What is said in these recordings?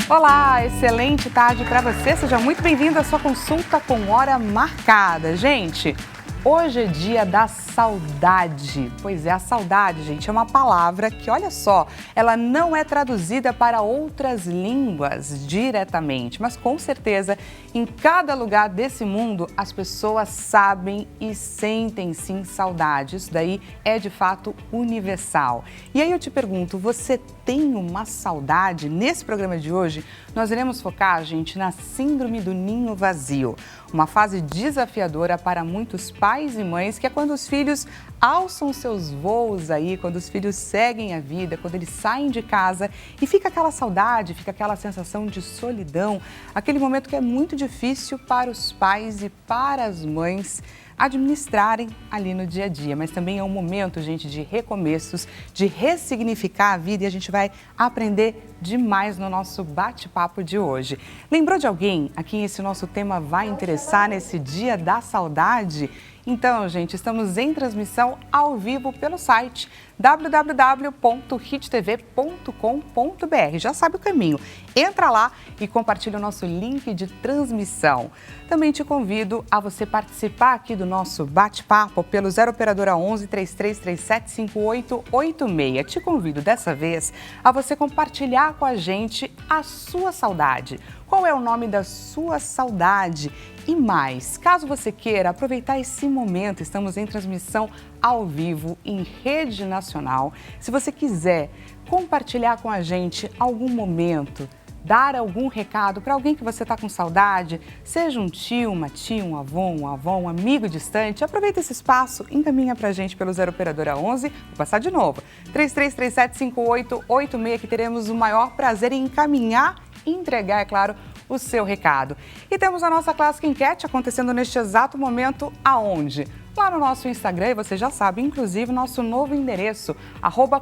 Olá, excelente tarde para você. Seja muito bem-vindo à sua consulta com hora marcada. Gente, hoje é dia da saudade. Pois é, a saudade, gente, é uma palavra que, olha só, ela não é traduzida para outras línguas diretamente, mas com certeza, em cada lugar desse mundo, as pessoas sabem e sentem sim saudade. Isso daí é de fato universal. E aí eu te pergunto, você tem uma saudade? Nesse programa de hoje, nós iremos focar, gente, na síndrome do ninho vazio. Uma fase desafiadora para muitos pais e mães, que é quando os filhos alçam seus voos aí, quando os filhos seguem a vida, quando eles saem de casa e fica aquela saudade, fica aquela sensação de solidão, aquele momento que é muito difícil para os pais e para as mães administrarem ali no dia a dia, mas também é um momento, gente, de recomeços, de ressignificar a vida e a gente vai aprender demais no nosso bate-papo de hoje. Lembrou de alguém a quem esse nosso tema vai interessar nesse Dia da Saudade? Então, gente, estamos em transmissão ao vivo pelo site www.hittv.com.br. Já sabe o caminho. Entra lá e compartilha o nosso link de transmissão. Também te convido a você participar aqui do nosso bate-papo pelo 0 operadora 11 3337 5886. Te convido dessa vez a você compartilhar com a gente a sua saudade. Qual é o nome da sua saudade? E mais, caso você queira aproveitar esse momento, estamos em transmissão ao vivo em rede nacional. Se você quiser compartilhar com a gente algum momento, dar algum recado para alguém que você está com saudade, seja um tio, uma tia, um avô, um amigo distante, aproveita esse espaço, encaminha para a gente pelo 0 operadora 11, vou passar de novo, 33375886, que teremos o maior prazer em encaminhar e entregar, é claro, o seu recado. E temos a nossa clássica enquete acontecendo neste exato momento, aonde? Lá no nosso Instagram, e você já sabe, inclusive, nosso novo endereço,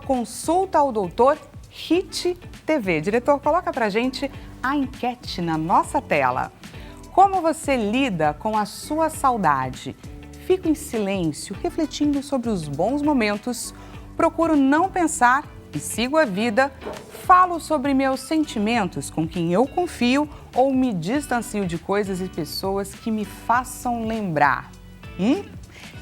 @consultaodoutor_HitTV. Diretor, coloca pra gente a enquete na nossa tela. Como você lida com a sua saudade? Fico em silêncio, refletindo sobre os bons momentos, procuro não pensar e sigo a vida, falo sobre meus sentimentos com quem eu confio ou me distancio de coisas e pessoas que me façam lembrar.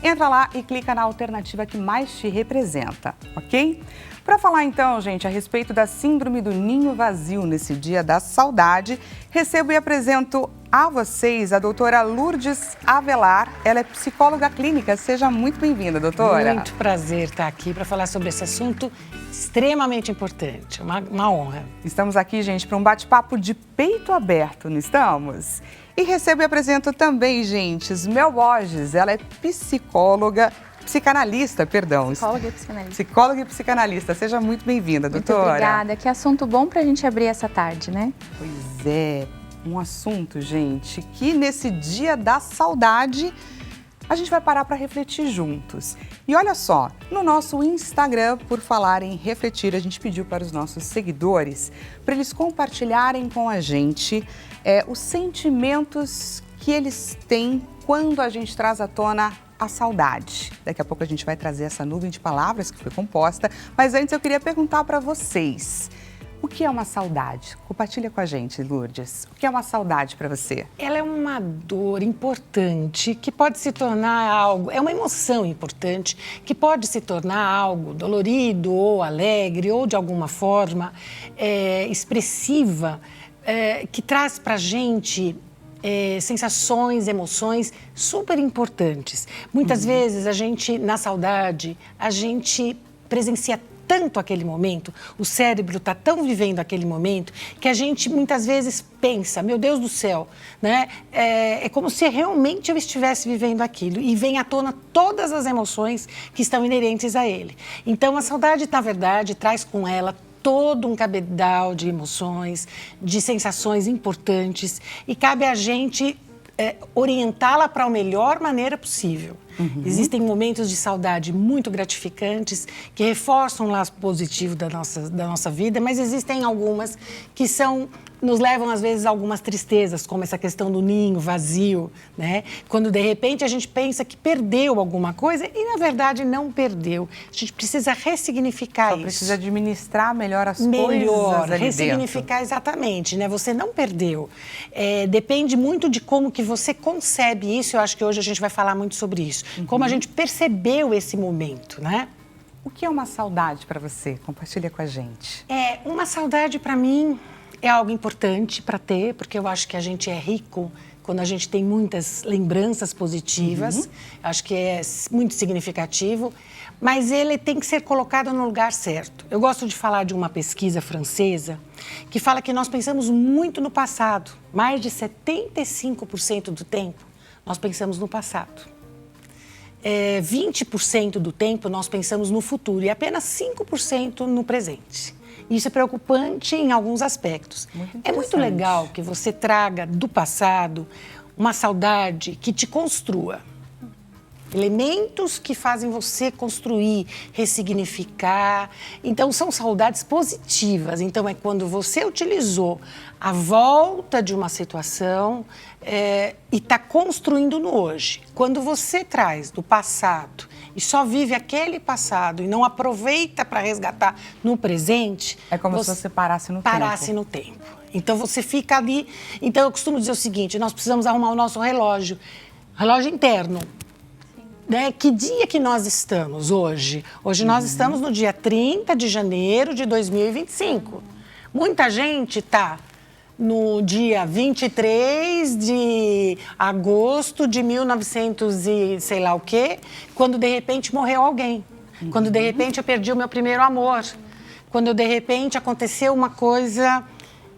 Entra lá e clica na alternativa que mais te representa, ok? Para falar então, gente, a respeito da síndrome do ninho vazio nesse Dia da Saudade, recebo e apresento a vocês a doutora Lourdes Avelar. Ela é psicóloga clínica. Seja muito bem-vinda, doutora. Muito prazer estar aqui para falar sobre esse assunto extremamente importante, uma honra. Estamos aqui, gente, para um bate-papo de peito aberto, não estamos? E recebo e apresento também, gente, Ismel Borges. Ela é psicanalista. Psicóloga e psicanalista. Psicóloga e psicanalista. Seja muito bem-vinda, doutora. Muito obrigada. Que assunto bom para a gente abrir essa tarde, né? Pois é, um assunto, gente, que nesse Dia da Saudade a gente vai parar para refletir juntos. E olha só, no nosso Instagram, por falar em refletir, a gente pediu para os nossos seguidores para eles compartilharem com a gente os sentimentos que eles têm quando a gente traz à tona a saudade. Daqui a pouco a gente vai trazer essa nuvem de palavras que foi composta, mas antes eu queria perguntar para vocês: o que é uma saudade? Compartilha com a gente, Lourdes. O que é uma saudade para você? Ela é uma dor importante que pode se tornar algo, é uma emoção importante que pode se tornar algo dolorido ou alegre ou de alguma forma expressiva, que traz para a gente sensações, emoções super importantes. Muitas vezes a gente, na saudade, a gente presencia tanto aquele momento, o cérebro está tão vivendo aquele momento, que a gente muitas vezes pensa, meu Deus do céu, né? É como se realmente eu estivesse vivendo aquilo e vem à tona todas as emoções que estão inerentes a ele. Então a saudade, na verdade, traz com ela todo um cabedal de emoções, de sensações importantes e cabe a gente orientá-la para a melhor maneira possível. Existem momentos de saudade muito gratificantes, que reforçam o lado positivo da nossa vida, mas existem algumas que nos levam, às vezes, a algumas tristezas, como essa questão do ninho vazio, né? Quando, de repente, a gente pensa que perdeu alguma coisa e, na verdade, não perdeu. A gente precisa ressignificar isso. Precisa administrar melhor as coisas ali ressignificar dentro. Exatamente, né? Você não perdeu. Depende muito de como que você concebe isso. Eu acho que hoje a gente vai falar muito sobre isso. Como a gente percebeu esse momento, né? O que é uma saudade para você? Compartilha com a gente. Uma saudade, para mim, é algo importante para ter, porque eu acho que a gente é rico quando a gente tem muitas lembranças positivas. Acho que é muito significativo, mas ele tem que ser colocado no lugar certo. Eu gosto de falar de uma pesquisa francesa que fala que nós pensamos muito no passado. Mais de 75% do tempo, nós pensamos no passado. 20% do tempo, nós pensamos no futuro e apenas 5% no presente. Isso é preocupante em alguns aspectos. É muito legal que você traga do passado uma saudade que te construa. Elementos que fazem você construir, ressignificar. Então, são saudades positivas. Então, é quando você utilizou a volta de uma situação e está construindo no hoje. Quando você traz do passado e só vive aquele passado e não aproveita para resgatar no presente... É como se você parasse no tempo. Parasse no tempo. Então, você fica ali... Então, eu costumo dizer o seguinte, nós precisamos arrumar o nosso relógio interno. Né? Que dia que nós estamos hoje? Hoje nós estamos no dia 30 de janeiro de 2025. Muita gente está no dia 23 de agosto de 1900 e sei lá o quê, quando de repente morreu alguém. Quando de repente eu perdi o meu primeiro amor. Quando de repente aconteceu uma coisa...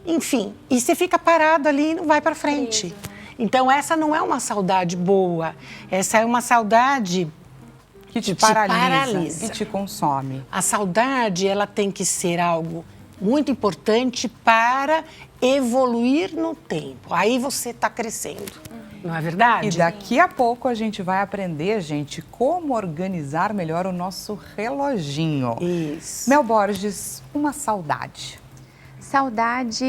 Enfim, e você fica parado ali e não vai para frente. Então, essa não é uma saudade boa. Essa é uma saudade que te paralisa e te consome. A saudade, ela tem que ser algo muito importante para evoluir no tempo. Aí você está crescendo, não é verdade? E daqui a pouco a gente vai aprender, gente, como organizar melhor o nosso reloginho. Isso. Mel Borges, uma saudade. Saudade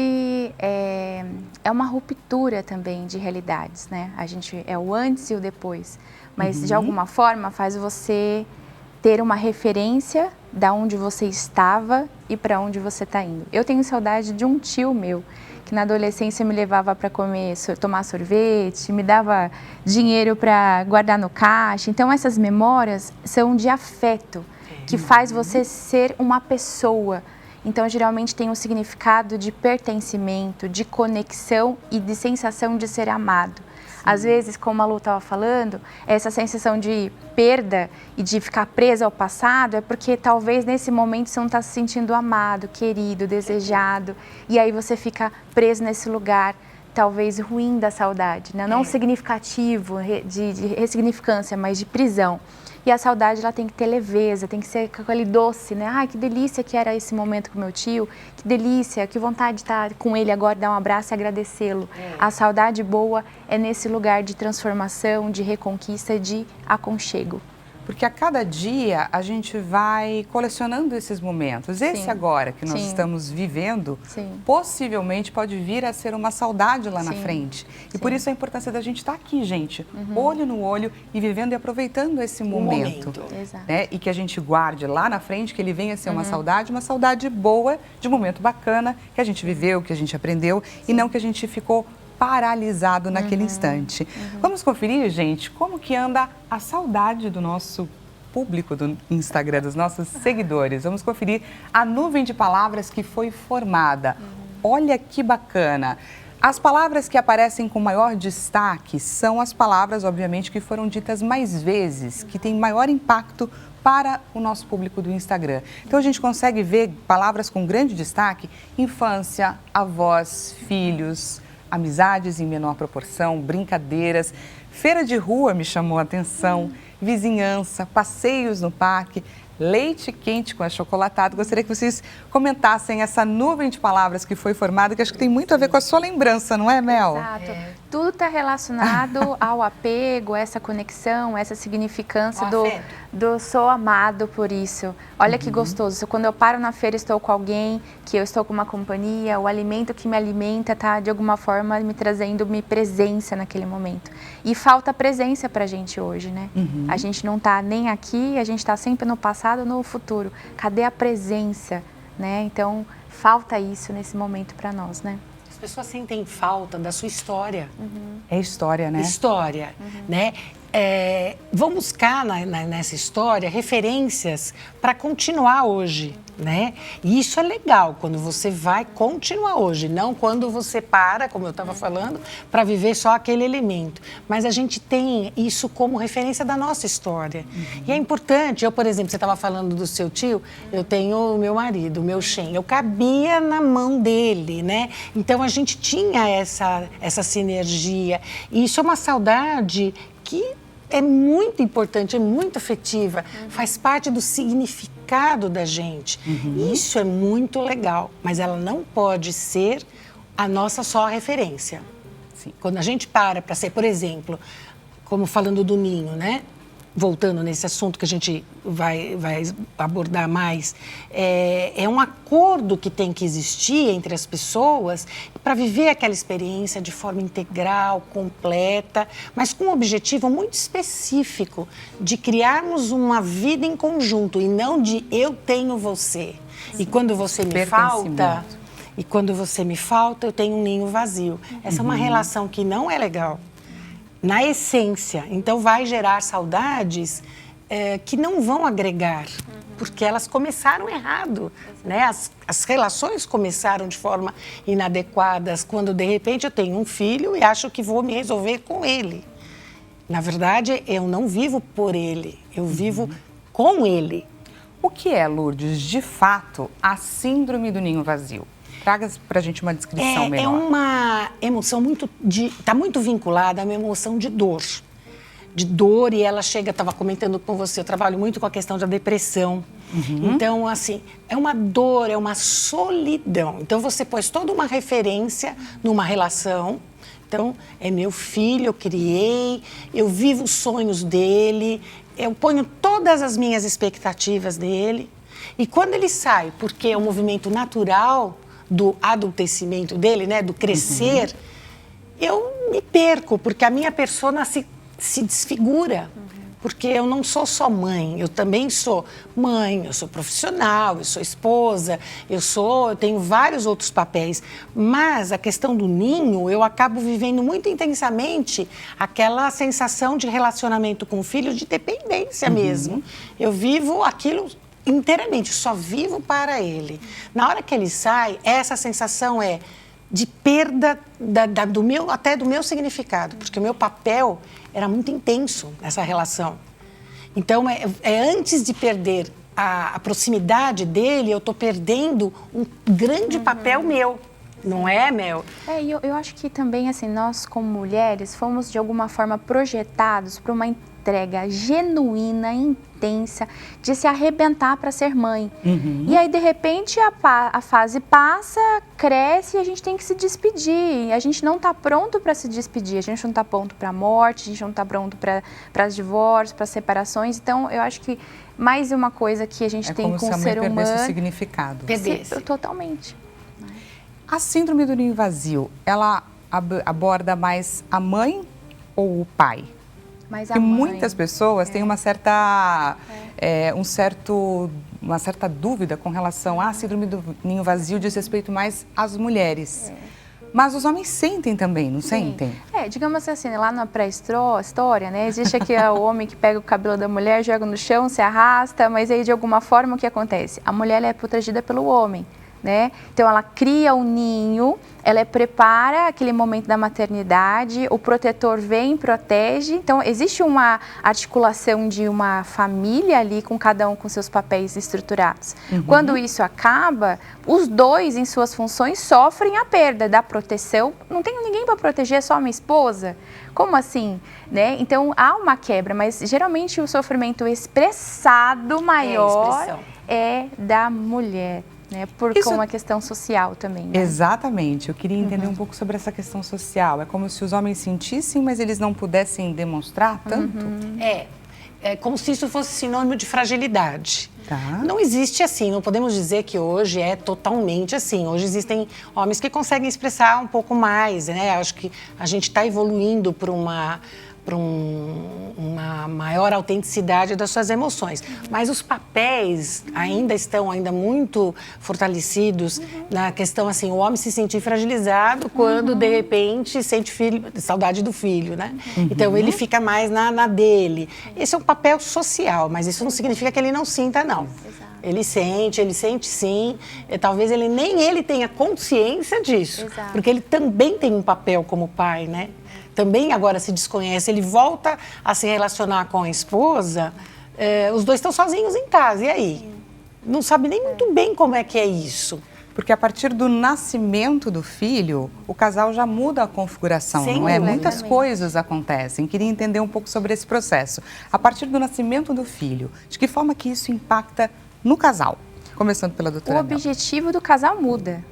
é uma ruptura também de realidades, né? A gente é o antes e o depois, mas de alguma forma faz você ter uma referência da onde você estava e para onde você está indo. Eu tenho saudade de um tio meu que na adolescência me levava para tomar sorvete, me dava dinheiro para guardar no caixa. Então essas memórias são de afeto que faz você ser uma pessoa. Então, geralmente tem um significado de pertencimento, de conexão e de sensação de ser amado. Às vezes, como a Lu estava falando, essa sensação de perda e de ficar presa ao passado é porque talvez nesse momento você não está se sentindo amado, querido, desejado. E aí você fica preso nesse lugar, talvez ruim da saudade, né? Não significativo, de ressignificância, mas de prisão. E a saudade, ela tem que ter leveza, tem que ser aquele doce, né? Ai, que delícia que era esse momento com meu tio, que delícia, que vontade de estar com ele agora, dar um abraço e agradecê-lo. A saudade boa é nesse lugar de transformação, de reconquista, de aconchego. Porque a cada dia a gente vai colecionando esses momentos. Esse agora que nós estamos vivendo, possivelmente pode vir a ser uma saudade lá na frente. E por isso a importância da gente estar aqui, gente, olho no olho e vivendo e aproveitando esse momento. Né? E que a gente guarde lá na frente, que ele venha a ser uma saudade boa, de um momento bacana, que a gente viveu, que a gente aprendeu, e não que a gente ficou paralisado naquele instante. Vamos conferir, gente, como que anda a saudade do nosso público do Instagram, dos nossos seguidores. Vamos conferir a nuvem de palavras que foi formada. Olha que bacana! As palavras que aparecem com maior destaque são as palavras, obviamente, que foram ditas mais vezes, que têm maior impacto para o nosso público do Instagram. Então, a gente consegue ver palavras com grande destaque: infância, avós, filhos, amizades em menor proporção, brincadeiras, feira de rua me chamou a atenção, vizinhança, passeios no parque, leite quente com achocolatado. Gostaria que vocês comentassem essa nuvem de palavras que foi formada, que acho que tem muito a ver com a sua lembrança, não é, Mel? Exato. Tudo está relacionado ao apego, essa conexão, essa significância do sou amado por isso. Olha que gostoso. Quando eu paro na feira, estou com alguém, que eu estou com uma companhia, o alimento que me alimenta está de alguma forma me trazendo presença naquele momento. E falta presença para a gente hoje, né? A gente não está nem aqui, a gente está sempre no passado ou no futuro. Cadê a presença, né? Então, falta isso nesse momento para nós, né? As pessoas sentem falta da sua história. É história, né? História, né? Vão buscar nessa história referências para continuar hoje, né? E isso é legal, quando você vai continuar hoje, não quando você para, como eu estava falando, para viver só aquele elemento. Mas a gente tem isso como referência da nossa história. E é importante, eu, por exemplo, você estava falando do seu tio, eu tenho o meu marido, o meu Shen, eu cabia na mão dele, né? Então a gente tinha essa sinergia. E isso é uma saudade que é muito importante, é muito afetiva, faz parte do significado da gente. Isso é muito legal, mas ela não pode ser a nossa só referência. Sim. Quando a gente para ser, por exemplo, como falando do ninho, né? Voltando nesse assunto que a gente vai abordar mais, é um acordo que tem que existir entre as pessoas para viver aquela experiência de forma integral, completa, mas com um objetivo muito específico de criarmos uma vida em conjunto e não de eu tenho você. E quando você me falta, eu tenho um ninho vazio. Essa é uma relação que não é legal. Na essência. Então, vai gerar saudades que não vão agregar, porque elas começaram errado, né? As relações começaram de forma inadequadas, quando, de repente, eu tenho um filho e acho que vou me resolver com ele. Na verdade, eu não vivo por ele, eu vivo com ele. O que é, Lourdes, de fato, a síndrome do ninho vazio? Traga pra gente uma descrição melhor. É uma emoção está muito vinculada a uma emoção de dor. De dor, e ela chega, estava comentando com você, eu trabalho muito com a questão da depressão. Então, assim, é uma dor, é uma solidão. Então, você pôs toda uma referência numa relação. Então, é meu filho, eu criei, eu vivo os sonhos dele, eu ponho todas as minhas expectativas dele. E quando ele sai, porque é um movimento natural do adultecimento dele, né, do crescer, eu me perco, porque a minha persona se desfigura. Porque eu não sou só mãe, eu também sou mãe, eu sou profissional, eu sou esposa, eu tenho vários outros papéis. Mas a questão do ninho, eu acabo vivendo muito intensamente aquela sensação de relacionamento com o filho, de dependência mesmo. Eu vivo aquilo inteiramente, só vivo para ele. Na hora que ele sai, essa sensação é de perda até do meu significado, porque o meu papel era muito intenso nessa relação. Então, antes de perder a proximidade dele, eu estou perdendo um grande papel meu. Não é, Mel? E eu acho que também, assim, nós como mulheres fomos de alguma forma projetados para uma entrega genuína, intensa, de se arrebentar para ser mãe. E aí, de repente, a fase passa, cresce e a gente tem que se despedir. A gente não está pronto para se despedir, a gente não está pronto para a morte, a gente não está pronto para os divórcios, para separações. Então, eu acho que mais uma coisa que a gente tem com o ser humano... perdesse o significado. Totalmente. A síndrome do ninho vazio, ela aborda mais a mãe ou o pai? Mas porque muitas pessoas têm uma certa dúvida com relação à síndrome do ninho vazio, diz respeito mais às mulheres. Mas os homens sentem também, não sentem? Digamos assim, lá na pré-história, né, existe aqui o homem que pega o cabelo da mulher, joga no chão, se arrasta, mas aí de alguma forma o que acontece? A mulher ela é protegida pelo homem. Né? Então, ela cria o ninho, ela prepara aquele momento da maternidade, o protetor vem, protege. Então, existe uma articulação de uma família ali, com cada um com seus papéis estruturados. Quando isso acaba, os dois, em suas funções, sofrem a perda da proteção. Não tenho ninguém para proteger, é só a minha esposa? Como assim? Né? Então, há uma quebra, mas geralmente o sofrimento expressado maior é da mulher. né? Com uma questão social também, né? Exatamente. Eu queria entender um pouco sobre essa questão social. É como se os homens sentissem, mas eles não pudessem demonstrar tanto? É como se isso fosse sinônimo de fragilidade. Tá. Não existe assim, não podemos dizer que hoje é totalmente assim. Hoje existem homens que conseguem expressar um pouco mais, né? Acho que a gente está evoluindo para uma maior autenticidade das suas emoções. Mas os papéis ainda estão muito fortalecidos na questão assim, o homem se sentir fragilizado quando, de repente, sente saudade do filho, né? Então, ele fica mais na dele. Esse é um papel social, mas isso não significa que ele não sinta, não. Exato. Ele sente sim. Talvez nem ele tenha consciência disso. Exato. Porque ele também tem um papel como pai, né? Também agora se desconhece, ele volta a se relacionar com a esposa, os dois estão sozinhos em casa, e aí? Não sabe nem muito bem como é que é isso. Porque a partir do nascimento do filho, o casal já muda a configuração, Sim, não é? completamente. Muitas coisas acontecem. Queria entender um pouco sobre esse processo. A partir do nascimento do filho, de que forma que isso impacta no casal? Começando pela doutora O Mel. objetivo do casal muda,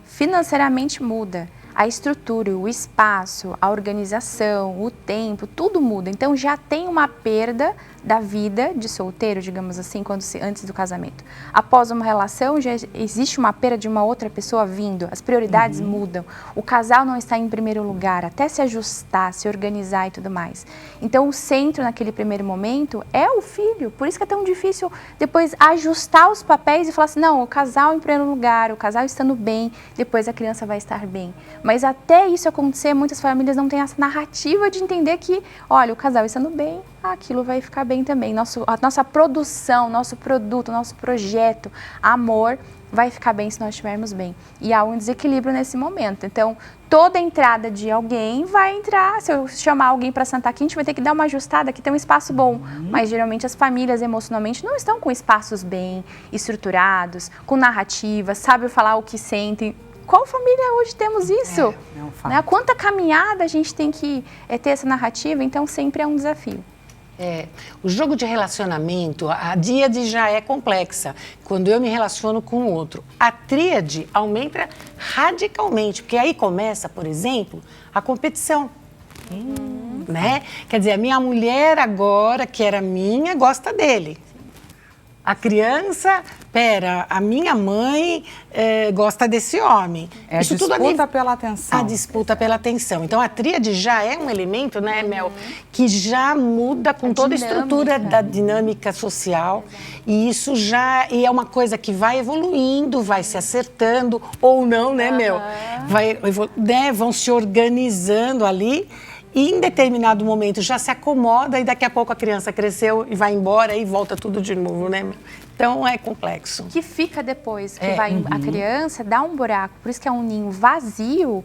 financeiramente muda. A estrutura, o espaço, a organização, o tempo, tudo muda. Então já tem uma perda da vida de solteiro, digamos assim, antes do casamento. Após uma relação, já existe uma perda de uma outra pessoa vindo, as prioridades mudam. O casal não está em primeiro lugar, até se ajustar, se organizar e tudo mais. Então o centro naquele primeiro momento é o filho. Por isso que é tão difícil depois ajustar os papéis e falar assim, não, o casal em primeiro lugar, o casal estando bem, depois a criança vai estar bem. Mas até isso acontecer, muitas famílias não têm essa narrativa de entender que, olha, o casal estando bem, aquilo vai ficar bem também. A nossa produção, nosso produto, nosso projeto, amor, vai ficar bem se nós estivermos bem. E há um desequilíbrio nesse momento. Então, toda entrada de alguém vai entrar, se eu chamar alguém para sentar aqui, a gente vai ter que dar uma ajustada, que tem um espaço bom. Mas, geralmente, as famílias, emocionalmente, não estão com espaços bem estruturados, com narrativas, sabem falar o que sentem. Qual família hoje temos isso? Né? Quanta caminhada a gente tem que ter essa narrativa, então sempre é um desafio. O jogo de relacionamento, a díade já é complexa, quando eu me relaciono com o outro. A tríade aumenta radicalmente, porque aí começa, por exemplo, a competição. Né? Quer dizer, a minha mulher agora, que era minha, gosta dele. A criança, a minha mãe gosta desse homem. É isso a disputa pela atenção. A disputa pela atenção. Então, a tríade já é um elemento, né, Mel, que já muda com toda a estrutura da dinâmica social. E isso e é uma coisa que vai evoluindo, vai se acertando, ou não, né, Mel? Vão se organizando ali. E em determinado momento já se acomoda e daqui a pouco a criança cresceu e vai embora e volta tudo de novo, né? Então é complexo. Que fica depois, que vai a criança, dá um buraco. Por isso que é um ninho vazio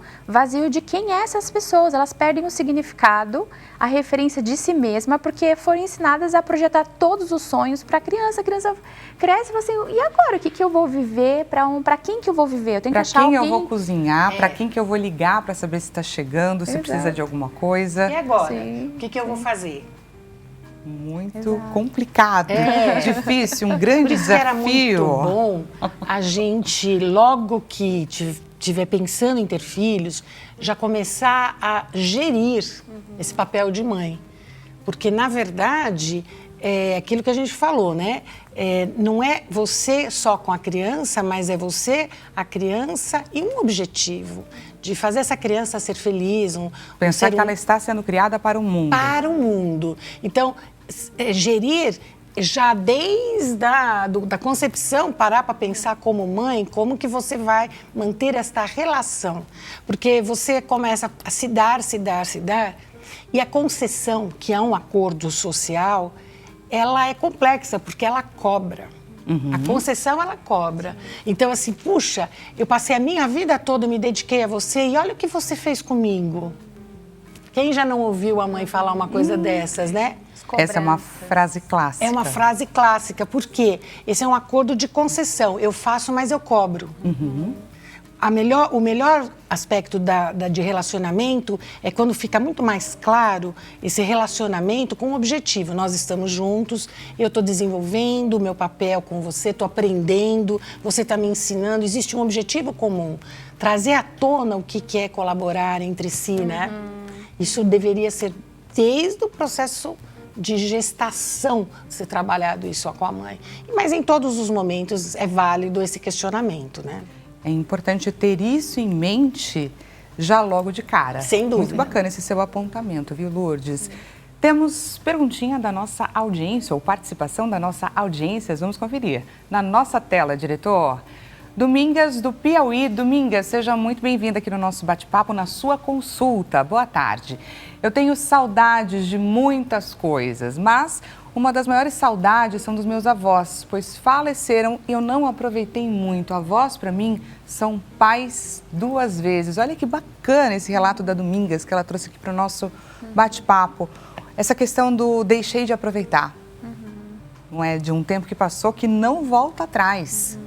de quem é essas pessoas. Elas perdem o significado, a referência de si mesma, porque foram ensinadas a projetar todos os sonhos para a criança. A criança cresce e fala assim, e agora? O que eu vou viver? Para quem que eu vou viver? Eu tenho que achar alguém... Para quem eu vou cozinhar? Para quem que eu vou ligar para saber se está chegando, se precisa de alguma coisa? E agora? O que eu vou fazer? Muito complicado, difícil, um grande desafio. Era muito bom a gente, logo que estiver pensando em ter filhos, já começar a gerir esse papel de mãe. Porque, na verdade, é aquilo que a gente falou, né? Não é você só com a criança, mas é você, a criança e um objetivo. De fazer essa criança ser feliz. Pensar que ela está sendo criada para o mundo. Para o mundo. Então, gerir já desde a da concepção, parar para pensar como mãe, como que você vai manter esta relação. Porque você começa a se dar, e a concessão, que é um acordo social, ela é complexa, porque ela cobra. A concessão, ela cobra. Então, assim, puxa, eu passei a minha vida toda, me dediquei a você e olha o que você fez comigo. Quem já não ouviu a mãe falar uma coisa dessas, né? Essa é uma frase clássica. É uma frase clássica, porque esse é um acordo de concessão. Eu faço, mas eu cobro. o melhor aspecto de relacionamento é quando fica muito mais claro esse relacionamento com um objetivo. Nós estamos juntos, eu estou desenvolvendo o meu papel com você, estou aprendendo, você está me ensinando, existe um objetivo comum. Trazer à tona o que é colaborar entre si, né? Isso deveria ser desde o processo de gestação, ser trabalhado isso com a mãe. Mas em todos os momentos é válido esse questionamento, né? É importante ter isso em mente já logo de cara. Sem dúvida. Muito bacana esse seu apontamento, viu, Lourdes? Temos perguntinha da nossa audiência, ou participação da nossa audiência. Vamos conferir. Na nossa tela, diretor. Domingas do Piauí. Domingas, seja muito bem-vinda aqui no nosso bate-papo, na sua consulta. Boa tarde. Eu tenho saudades de muitas coisas, mas uma das maiores saudades são dos meus avós, pois faleceram e eu não aproveitei muito. Avós, para mim, são pais 2 vezes. Olha que bacana esse relato da Domingas que ela trouxe aqui para o nosso bate-papo. Essa questão do deixei de aproveitar. Não é de um tempo que passou que não volta atrás.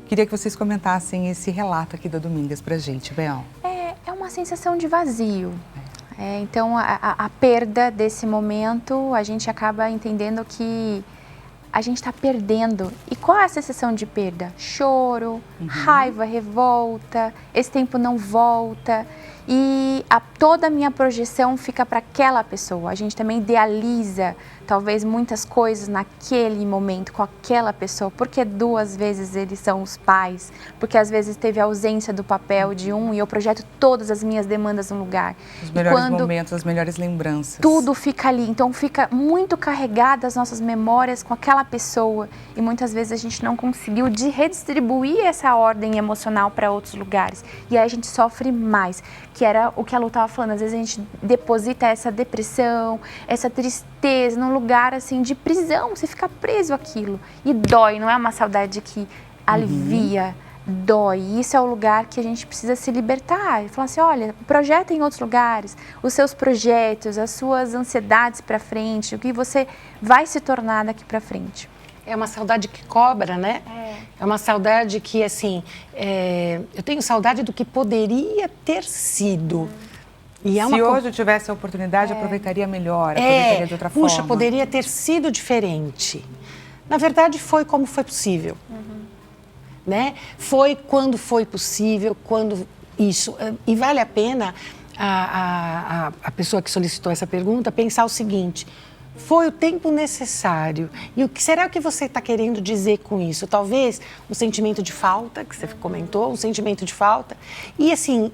Queria que vocês comentassem esse relato aqui da Domingas para a gente, Bel. É uma sensação de vazio. Então, a perda desse momento, a gente acaba entendendo que a gente está perdendo. E qual é a sensação de perda? Choro, raiva, revolta, esse tempo não volta. E toda a minha projeção fica para aquela pessoa. A gente também idealiza, talvez, muitas coisas naquele momento, com aquela pessoa. Porque 2 vezes eles são os pais. Porque às vezes teve a ausência do papel de um e eu projeto todas as minhas demandas no lugar. Os melhores momentos, as melhores lembranças. Tudo fica ali. Então fica muito carregada as nossas memórias com aquela pessoa. E muitas vezes a gente não conseguiu redistribuir essa ordem emocional para outros lugares. E aí a gente sofre mais. Que era o que a Lu estava falando, às vezes a gente deposita essa depressão, essa tristeza num lugar assim de prisão, você fica preso àquilo. E dói, não é uma saudade que alivia, dói. E isso é o lugar que a gente precisa se libertar. E falar assim, olha, projeta em outros lugares, os seus projetos, as suas ansiedades para frente, o que você vai se tornar daqui para frente. É uma saudade que cobra, né? É uma saudade que, assim, eu tenho saudade do que poderia ter sido. E Se hoje eu tivesse a oportunidade, aproveitaria melhor, aproveitaria de outra forma. Puxa, poderia ter sido diferente. Na verdade, foi como foi possível. Né? Foi quando foi possível, quando isso... E vale a pena a pessoa que solicitou essa pergunta pensar o seguinte... Foi o tempo necessário. E o que será que você está querendo dizer com isso? Talvez um sentimento de falta, que você comentou, um sentimento de falta. E assim,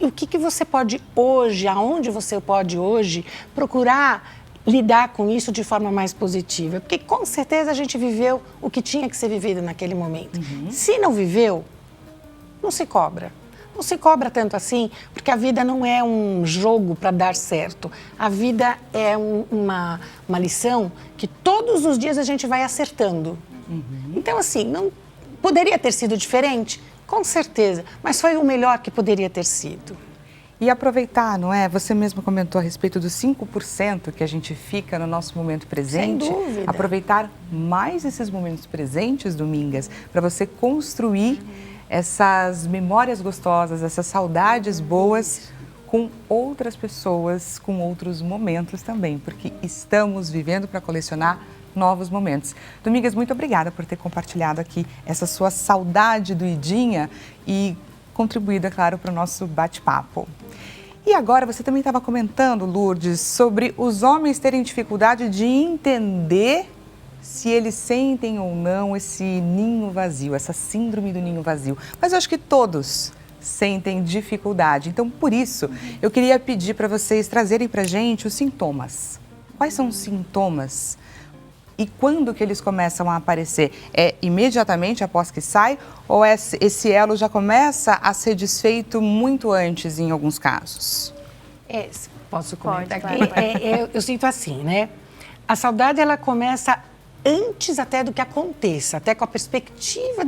o que você pode hoje, aonde você pode hoje, procurar lidar com isso de forma mais positiva? Porque com certeza a gente viveu o que tinha que ser vivido naquele momento. Se não viveu, não se cobra. Não se cobra tanto assim, porque a vida não é um jogo para dar certo. A vida é uma lição que todos os dias a gente vai acertando. Então, assim, não poderia ter sido diferente? Com certeza, mas foi o melhor que poderia ter sido. E aproveitar, não é? Você mesmo comentou a respeito dos 5% que a gente fica no nosso momento presente. Sem dúvida. Aproveitar mais esses momentos presentes, Domingas, para você construir essas memórias gostosas, essas saudades boas com outras pessoas, com outros momentos também, porque estamos vivendo para colecionar novos momentos. Domingas, muito obrigada por ter compartilhado aqui essa sua saudade do Idinha e contribuído, é claro, para o nosso bate-papo. E agora, você também estava comentando, Lourdes, sobre os homens terem dificuldade de entender se eles sentem ou não esse ninho vazio, essa síndrome do ninho vazio. Mas eu acho que todos sentem dificuldade. Então, por isso, eu queria pedir para vocês trazerem para a gente os sintomas. Quais são os sintomas? E quando que eles começam a aparecer? É imediatamente após que sai? Ou esse elo já começa a ser desfeito muito antes, em alguns casos? Posso comentar Pode, aqui? claro. Eu sinto assim, né? A saudade, ela começa antes até do que aconteça, até com a perspectiva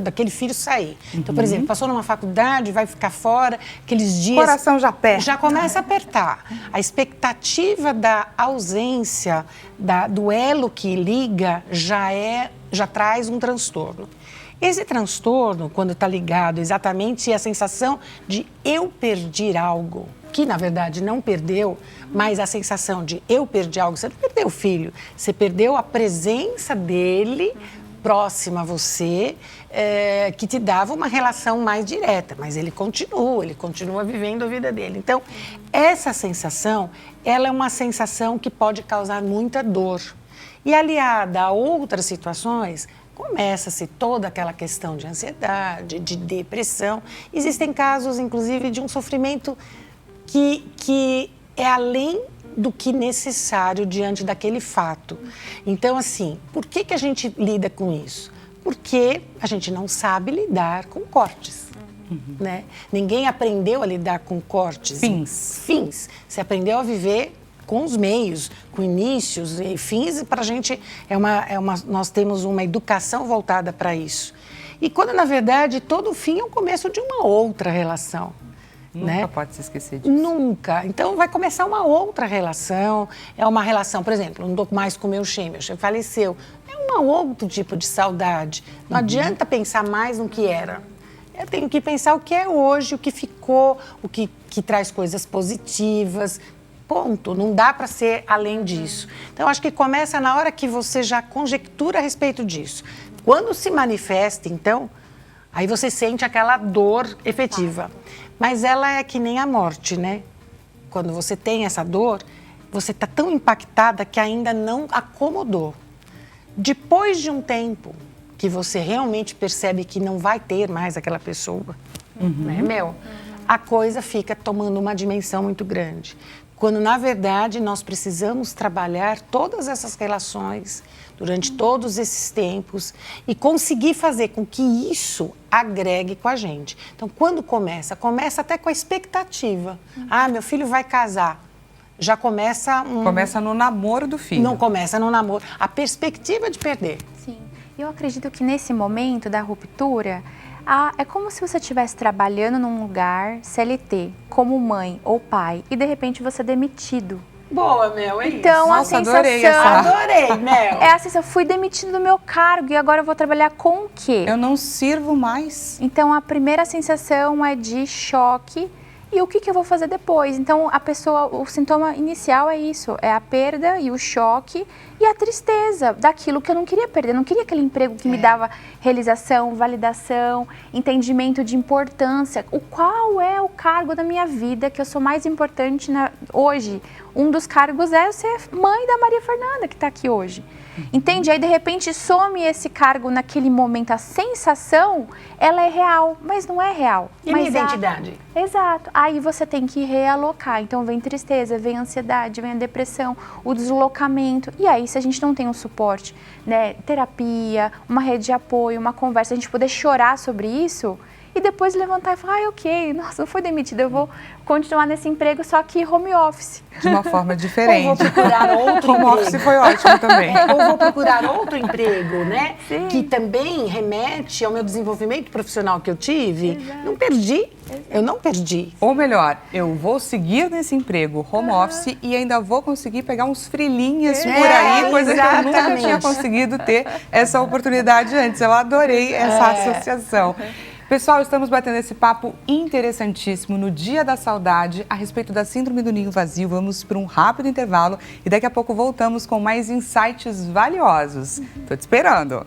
daquele filho sair. Então, por exemplo, passou numa faculdade, vai ficar fora, aqueles dias... O coração já aperta. Já começa a apertar. A expectativa da ausência, do elo que liga, já traz um transtorno. Esse transtorno, quando está ligado exatamente à sensação de eu perdi algo, que na verdade não perdeu, mas a sensação de eu perdi algo, você não perdeu o filho, você perdeu a presença dele próxima a você, que te dava uma relação mais direta, mas ele continua vivendo a vida dele. Então, essa sensação, ela é uma sensação que pode causar muita dor. E aliada a outras situações, começa-se toda aquela questão de ansiedade, de depressão. Existem casos, inclusive, de um sofrimento que é além do que necessário diante daquele fato. Então, assim, por que a gente lida com isso? Porque a gente não sabe lidar com cortes. Né? Ninguém aprendeu a lidar com cortes. Fins. Você aprendeu a viver com os meios, com inícios e fins, e para a gente nós temos uma educação voltada para isso. E quando, na verdade, todo fim é o começo de uma outra relação. Nunca pode se esquecer disso. Nunca. Então, vai começar uma outra relação. É uma relação, por exemplo, não estou mais com o meu chefe faleceu. É um outro tipo de saudade. Não adianta pensar mais no que era. Eu tenho que pensar o que é hoje, o que ficou, o que traz coisas positivas. Ponto. Não dá para ser além disso. Então, acho que começa na hora que você já conjectura a respeito disso. Quando se manifesta, então, aí você sente aquela dor efetiva. Mas ela é que nem a morte, né? Quando você tem essa dor, você está tão impactada que ainda não acomodou. Depois de um tempo que você realmente percebe que não vai ter mais aquela pessoa, né, a coisa fica tomando uma dimensão muito grande. Quando, na verdade, nós precisamos trabalhar todas essas relações durante todos esses tempos e conseguir fazer com que isso agregue com a gente. Então, quando começa até com a expectativa. Ah, meu filho vai casar. Já começa Começa no namoro do filho. Não começa no namoro. A perspectiva de perder. Sim. Eu acredito que nesse momento da ruptura, é como se você estivesse trabalhando num lugar CLT, como mãe ou pai, e de repente você é demitido. Boa, Mel, é então, isso. Nossa, a sensação... Adorei, Mel. É a sensação, fui demitido do meu cargo e agora eu vou trabalhar com o quê? Eu não sirvo mais. Então, a primeira sensação é de choque. E o que eu vou fazer depois? Então, o sintoma inicial é isso, é a perda e o choque e a tristeza daquilo que eu não queria perder. Eu não queria aquele emprego que me dava realização, validação, entendimento de importância. Qual é o cargo da minha vida que eu sou mais importante hoje? Um dos cargos é ser mãe da Maria Fernanda, que está aqui hoje. Entende? Aí, de repente, some esse cargo naquele momento. A sensação, ela é real, mas não é real. E a minha identidade? Exato. Aí você tem que realocar. Então, vem tristeza, vem ansiedade, vem a depressão, o deslocamento. E aí, se a gente não tem um suporte, né, terapia, uma rede de apoio, uma conversa, a gente poder chorar sobre isso... E depois levantar e falar, ok, nossa, não fui demitida, eu vou continuar nesse emprego, só que home office. De uma forma diferente. Ou vou procurar outro home emprego. Office foi ótimo também. Ou vou procurar outro emprego, né? Sim. Que também remete ao meu desenvolvimento profissional que eu tive. Exato. Não perdi. Exato. Eu não perdi. Ou melhor, eu vou seguir nesse emprego home office e ainda vou conseguir pegar uns frilinhas por aí, coisa exatamente. que eu nunca tinha conseguido ter essa oportunidade antes. Eu adorei essa associação. Pessoal, estamos batendo esse papo interessantíssimo no Dia da Saudade a respeito da Síndrome do Ninho Vazio. Vamos para um rápido intervalo e daqui a pouco voltamos com mais insights valiosos. Tô te esperando.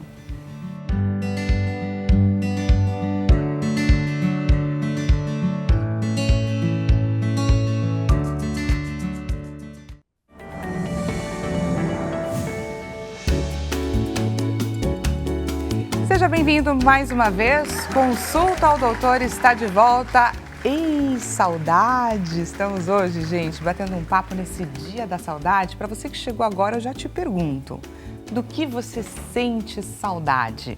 Seja bem-vindo mais uma vez. Consulta ao Doutor está de volta. Ei, saudade! Estamos hoje, gente, batendo um papo nesse Dia da Saudade. Para você que chegou agora, eu já te pergunto, do que você sente saudade?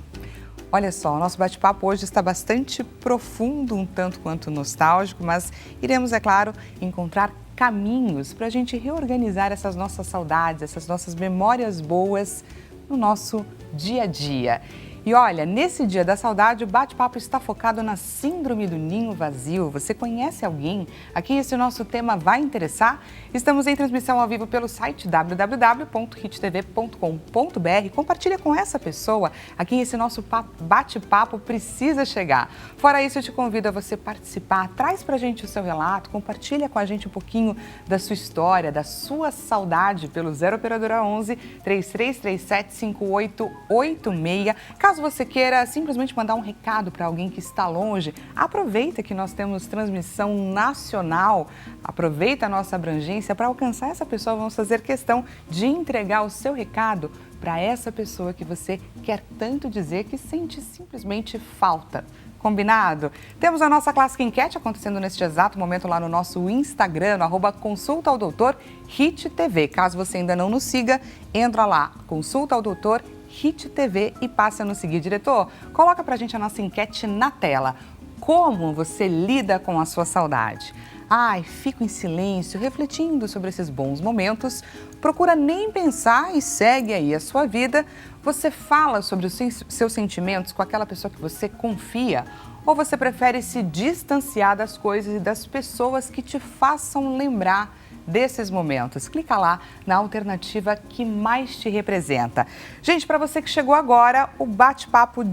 Olha só, o nosso bate-papo hoje está bastante profundo, um tanto quanto nostálgico, mas iremos, é claro, encontrar caminhos para a gente reorganizar essas nossas saudades, essas nossas memórias boas no nosso dia a dia. E olha, nesse Dia da Saudade, o bate-papo está focado na síndrome do ninho vazio. Você conhece alguém a quem esse nosso tema vai interessar? Estamos em transmissão ao vivo pelo site www.hittv.com.br. Compartilha com essa pessoa a quem esse nosso bate-papo precisa chegar. Fora isso, eu te convido a você participar. Traz pra gente o seu relato, compartilha com a gente um pouquinho da sua história, da sua saudade pelo 0 Operadora 11 3337 5886. Caso você queira simplesmente mandar um recado para alguém que está longe, aproveita que nós temos transmissão nacional, aproveita a nossa abrangência para alcançar essa pessoa. Vamos fazer questão de entregar o seu recado para essa pessoa que você quer tanto dizer que sente simplesmente falta. Combinado? Temos a nossa clássica enquete acontecendo neste exato momento lá no nosso Instagram, no @Consulta ao Doutor Hit TV. Caso você ainda não nos siga, entra lá, Consulta ao Doutor Hit TV e passa a nos seguir. Diretor, coloca pra gente a nossa enquete na tela. Como você lida com a sua saudade? Ai, fico em silêncio, refletindo sobre esses bons momentos, procura nem pensar e segue aí a sua vida. Você fala sobre os seus sentimentos com aquela pessoa que você confia? Ou você prefere se distanciar das coisas e das pessoas que te façam lembrar desses momentos? Clica lá na alternativa que mais te representa. Gente, para você que chegou agora, o bate-papo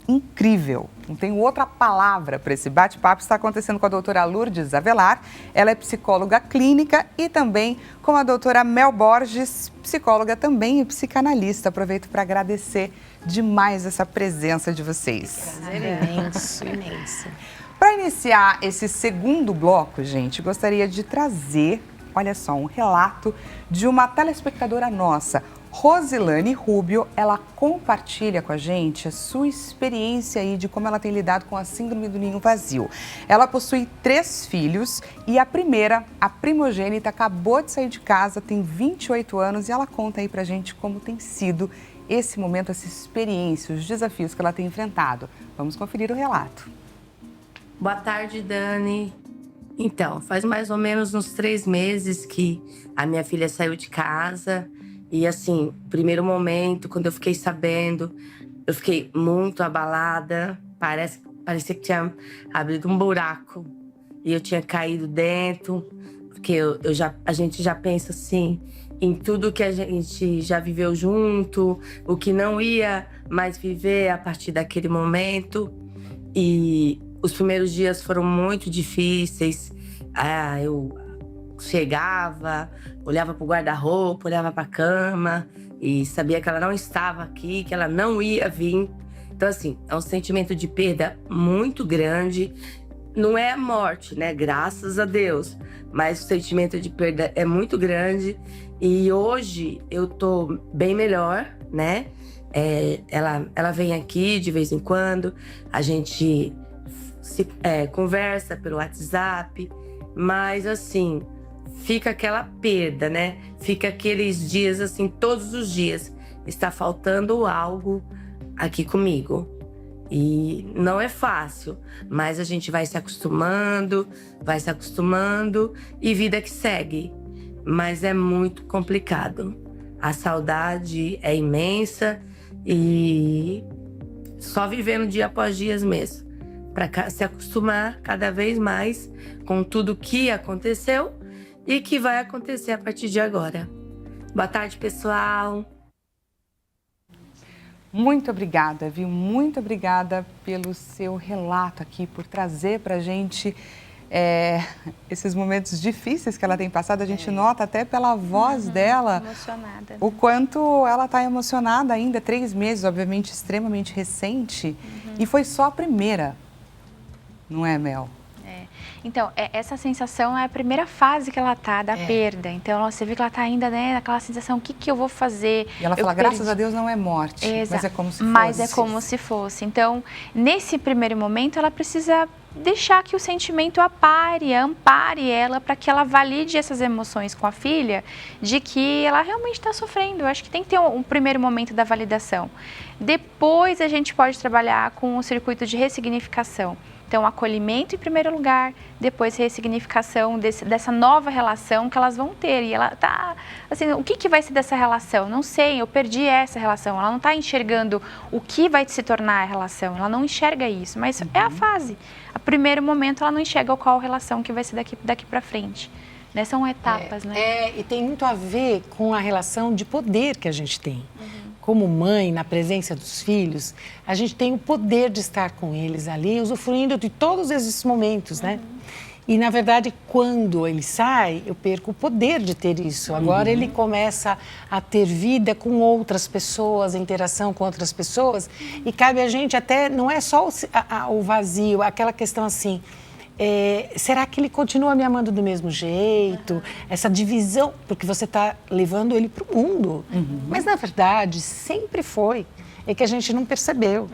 incrível. Não tenho outra palavra para esse bate-papo. Está acontecendo com a doutora Lourdes Avelar. Ela é psicóloga clínica e também com a doutora Mel Borges, psicóloga também e psicanalista. Aproveito para agradecer demais essa presença de vocês. Prazer imenso, imenso. Para iniciar esse segundo bloco, gente, gostaria de trazer, olha só, um relato de uma telespectadora nossa, Rosilane Rubio. Ela compartilha com a gente a sua experiência aí de como ela tem lidado com a síndrome do ninho vazio. Ela possui 3 filhos e a primeira, a primogênita, acabou de sair de casa, tem 28 anos e ela conta aí pra gente como tem sido esse momento, essa experiência, os desafios que ela tem enfrentado. Vamos conferir o relato. Boa tarde, Dani. Então, faz mais ou menos uns 3 meses que a minha filha saiu de casa. E assim, primeiro momento, quando eu fiquei sabendo, eu fiquei muito abalada. Parecia que tinha abrido um buraco e eu tinha caído dentro. Porque a gente já pensa assim, em tudo que a gente já viveu junto, o que não ia mais viver a partir daquele momento. E os primeiros dias foram muito difíceis. Eu chegava, olhava pro guarda-roupa, olhava pra cama e sabia que ela não estava aqui, que ela não ia vir. Então, assim, é um sentimento de perda muito grande. Não é a morte, né? Graças a Deus. Mas o sentimento de perda é muito grande. E hoje eu tô bem melhor, né? Ela vem aqui de vez em quando, a gente conversa pelo WhatsApp, mas assim, fica aquela perda, né? Fica aqueles dias assim, todos os dias, está faltando algo aqui comigo. E não é fácil, mas a gente vai se acostumando e vida que segue. Mas é muito complicado. A saudade é imensa e só vivendo dia após dia mesmo, para se acostumar cada vez mais com tudo que aconteceu e que vai acontecer a partir de agora. Boa tarde, pessoal. Muito obrigada, viu? Muito obrigada pelo seu relato aqui, por trazer pra gente esses momentos difíceis que ela tem passado. A gente nota até pela voz dela emocionada, né? O quanto ela está emocionada ainda. 3 meses, obviamente, extremamente recente. E foi só a primeira, não é, Mel? Então, essa sensação é a primeira fase que ela tá da perda. Então, você vê que ela tá ainda, né, naquela sensação, o que eu vou fazer? E ela fala, graças a Deus não é morte, mas é como se fosse. Mas é como se fosse. Então, nesse primeiro momento, ela precisa deixar que o sentimento ampare ela para que ela valide essas emoções com a filha de que ela realmente está sofrendo. Eu acho que tem que ter um primeiro momento da validação. Depois a gente pode trabalhar com o circuito de ressignificação. Então, acolhimento em primeiro lugar, depois ressignificação dessa nova relação que elas vão ter. E ela tá, assim, o que vai ser dessa relação? Não sei, eu perdi essa relação. Ela não está enxergando o que vai se tornar a relação, ela não enxerga isso, mas é a fase. A primeiro momento, ela não enxerga qual relação que vai ser daqui para frente. Né? São etapas, né? E tem muito a ver com a relação de poder que a gente tem. Como mãe, na presença dos filhos, a gente tem o poder de estar com eles ali, usufruindo de todos esses momentos, né? E, na verdade, quando ele sai, eu perco o poder de ter isso. Agora ele começa a ter vida com outras pessoas, interação com outras pessoas, e cabe a gente até, não é só o vazio, aquela questão assim... será que ele continua me amando do mesmo jeito? Essa divisão, porque você está levando ele para o mundo. Mas, na verdade, sempre foi. É que a gente não percebeu,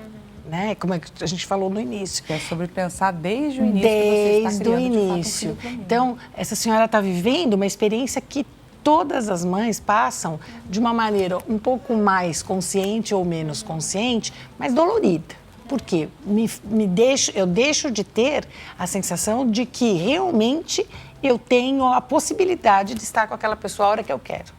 né? Como é que a gente falou no início. Que é sobre pensar desde o início que você está criando, o início. Então, essa senhora está vivendo uma experiência que todas as mães passam de uma maneira um pouco mais consciente ou menos consciente, mas dolorida. Por quê? Eu deixo de ter a sensação de que realmente eu tenho a possibilidade de estar com aquela pessoa a hora que eu quero.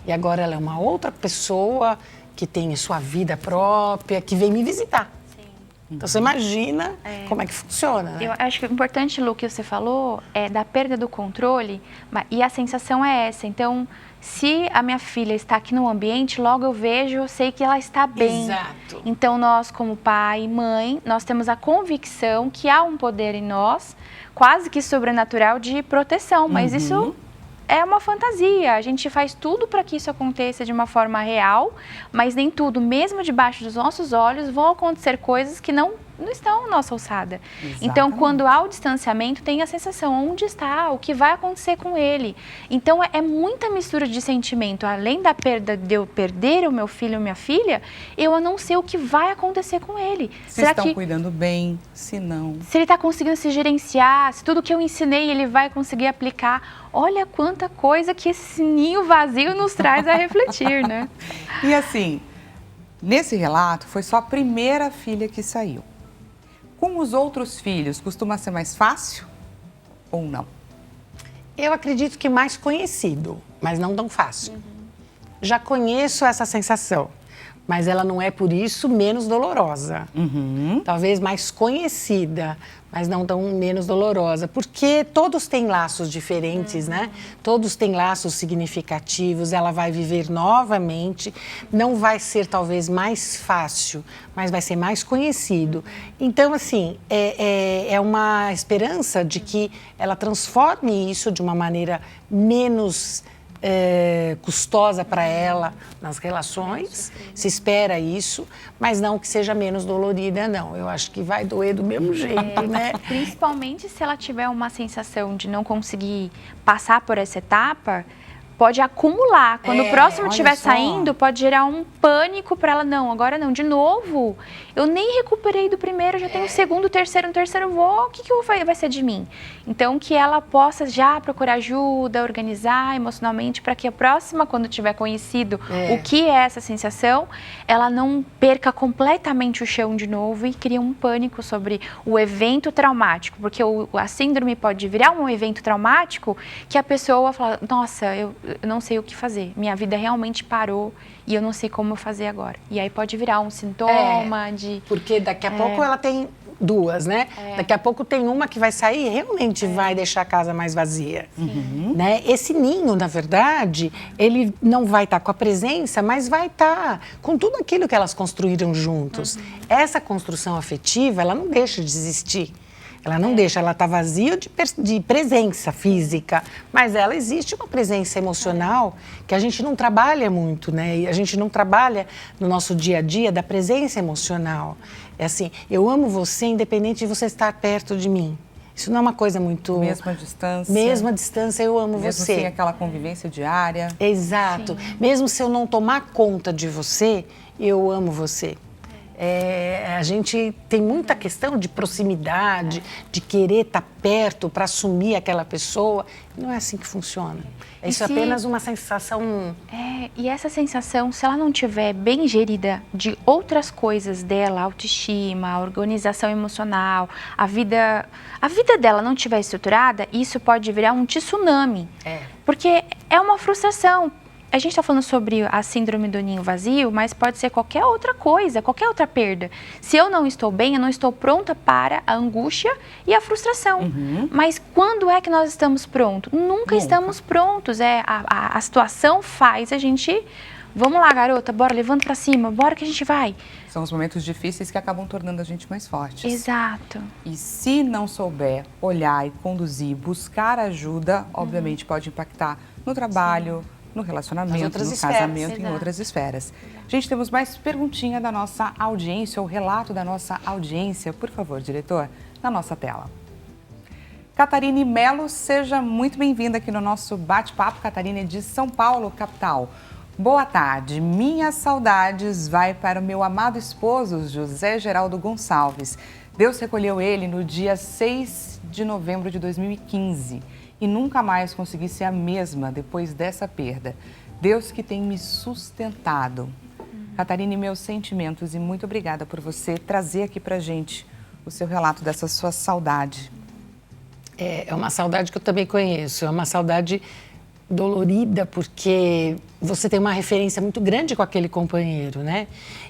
E agora ela é uma outra pessoa que tem sua vida própria, que vem me visitar. Sim. Então você imagina como é que funciona, né? Eu acho que o importante, Lu, que você falou, é da perda do controle, e a sensação é essa. Então, se a minha filha está aqui no ambiente, logo eu vejo, eu sei que ela está bem. Exato. Então, nós, como pai e mãe, nós temos a convicção que há um poder em nós, quase que sobrenatural, de proteção. Mas isso é uma fantasia. A gente faz tudo para que isso aconteça de uma forma real, mas nem tudo, mesmo debaixo dos nossos olhos, vão acontecer coisas que não estão à nossa alçada. Exatamente. Então, quando há o distanciamento, tem a sensação, onde está, o que vai acontecer com ele. Então, é muita mistura de sentimento. Além da perda de eu perder o meu filho ou minha filha, eu não sei o que vai acontecer com ele. Se estão cuidando bem, se não. Se ele está conseguindo se gerenciar, se tudo que eu ensinei ele vai conseguir aplicar. Olha quanta coisa que esse ninho vazio nos traz a refletir, né? E assim, nesse relato, foi só a primeira filha que saiu. Com os outros filhos, costuma ser mais fácil ou não? Eu acredito que mais conhecido, mas não tão fácil. Já conheço essa sensação, mas ela não é por isso menos dolorosa. Talvez mais conhecida, mas não tão menos dolorosa, porque todos têm laços diferentes, né? Todos têm laços significativos, ela vai viver novamente, não vai ser talvez mais fácil, mas vai ser mais conhecido. Então, assim, é uma esperança de que ela transforme isso de uma maneira menos custosa para ela nas relações, se espera isso, mas não que seja menos dolorida, não. Eu acho que vai doer do mesmo jeito, né? Principalmente se ela tiver uma sensação de não conseguir passar por essa etapa, pode acumular. Quando o próximo estiver saindo, pode gerar um pânico para ela. Não, agora não, de novo. Eu nem recuperei do primeiro, já tenho o segundo, terceiro, no terceiro vou. O que vai ser de mim? Então, que ela possa já procurar ajuda, organizar emocionalmente, para que a próxima, quando tiver conhecido o que é essa sensação, ela não perca completamente o chão de novo e crie um pânico sobre o evento traumático. Porque a síndrome pode virar um evento traumático que a pessoa fala, nossa, eu não sei o que fazer. Minha vida realmente parou e eu não sei como fazer agora. E aí pode virar um sintoma de... Porque daqui a pouco ela tem duas, né? Daqui a pouco tem uma que vai sair e realmente vai deixar a casa mais vazia. Né? Esse ninho, na verdade, ele não vai estar com a presença, mas vai estar com tudo aquilo que elas construíram juntos. Essa construção afetiva, ela não deixa de existir. Ela não deixa, ela está vazia de presença física, mas ela existe uma presença emocional que a gente não trabalha muito, né? E a gente não trabalha no nosso dia a dia da presença emocional. É assim, eu amo você independente de você estar perto de mim. Isso não é uma coisa muito... Mesma distância. Mesma distância, eu amo mesmo você. Mesmo sem aquela convivência diária. Exato. Sim. Mesmo se eu não tomar conta de você, eu amo você. A gente tem muita questão de proximidade, de querer estar perto para assumir aquela pessoa. Não é assim que funciona. Isso é apenas uma sensação... E essa sensação, se ela não estiver bem gerida de outras coisas dela, autoestima, a organização emocional, a vida dela não estiver estruturada, isso pode virar um tsunami. Porque é uma frustração. A gente está falando sobre a síndrome do ninho vazio, mas pode ser qualquer outra coisa, qualquer outra perda. Se eu não estou bem, eu não estou pronta para a angústia e a frustração. Mas quando é que nós estamos prontos? Nunca estamos prontos. A situação faz a gente... Vamos lá, garota, bora, levanta para cima, bora que a gente vai. São os momentos difíceis que acabam tornando a gente mais fortes. Exato. E se não souber olhar e conduzir, buscar ajuda, obviamente pode impactar no trabalho, no relacionamento, no casamento, em outras esferas. Gente, temos mais perguntinha da nossa audiência, o relato da nossa audiência. Por favor, diretor, na nossa tela. Catarine Melo, seja muito bem-vinda aqui no nosso bate-papo. Catarina é de São Paulo, capital. Boa tarde. Minhas saudades vai para o meu amado esposo, José Geraldo Gonçalves. Deus recolheu ele no dia 6 de novembro de 2015. E nunca mais consegui ser a mesma depois dessa perda. Deus que tem me sustentado. Catarine, meus sentimentos e muito obrigada por você trazer aqui pra gente o seu relato dessa sua saudade. É uma saudade que eu também conheço, é uma saudade dolorida porque você tem uma referência muito grande com aquele companheiro, né?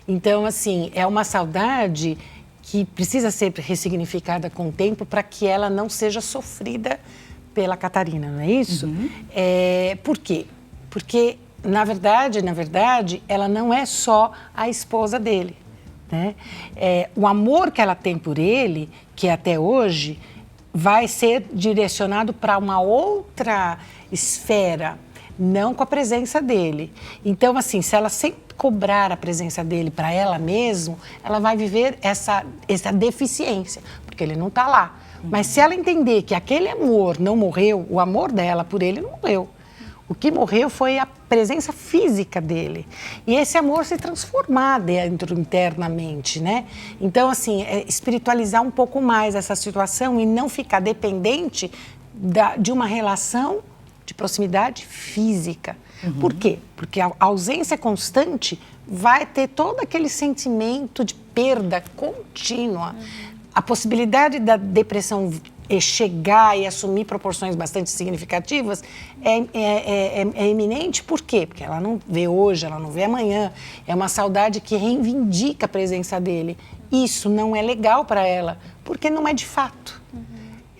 Então, assim, é uma saudade que precisa ser ressignificada com o tempo para que ela não seja sofrida pela Catarina, não é isso? Por quê? Porque, na verdade, ela não é só a esposa dele, né? O amor que ela tem por ele, que até hoje, vai ser direcionado para uma outra esfera, não com a presença dele. Então, assim, se ela sempre cobrar a presença dele para ela mesma, ela vai viver essa deficiência, porque ele não está lá. Mas se ela entender que aquele amor não morreu, o amor dela por ele não morreu. O que morreu foi a presença física dele. E esse amor se transformar dentro internamente, né? Então, assim, espiritualizar um pouco mais essa situação e não ficar dependente de uma relação de proximidade física. Por quê? Porque a ausência constante vai ter todo aquele sentimento de perda contínua. A possibilidade da depressão chegar e assumir proporções bastante significativas é iminente. Por quê? Porque ela não vê hoje, ela não vê amanhã. É uma saudade que reivindica a presença dele. Isso não é legal para ela, porque não é de fato.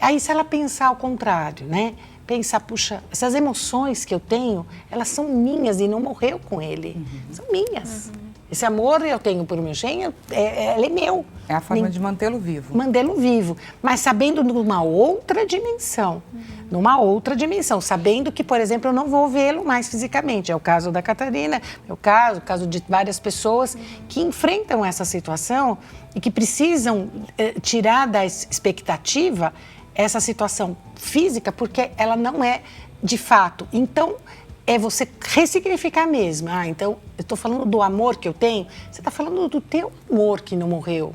Aí, se ela pensar ao contrário, né? Pensar, puxa, essas emoções que eu tenho, elas são minhas e não morreu com ele. São minhas. Esse amor eu tenho por meu genro, ele é meu. É a forma de mantê-lo vivo. Mantê-lo vivo, mas sabendo numa outra dimensão. Numa outra dimensão, sabendo que, por exemplo, eu não vou vê-lo mais fisicamente. É o caso da Catarina, é o caso de várias pessoas que enfrentam essa situação e que precisam tirar da expectativa essa situação física, porque ela não é de fato. Então, é você ressignificar mesmo. Então, eu estou falando do amor que eu tenho, você está falando do teu amor que não morreu.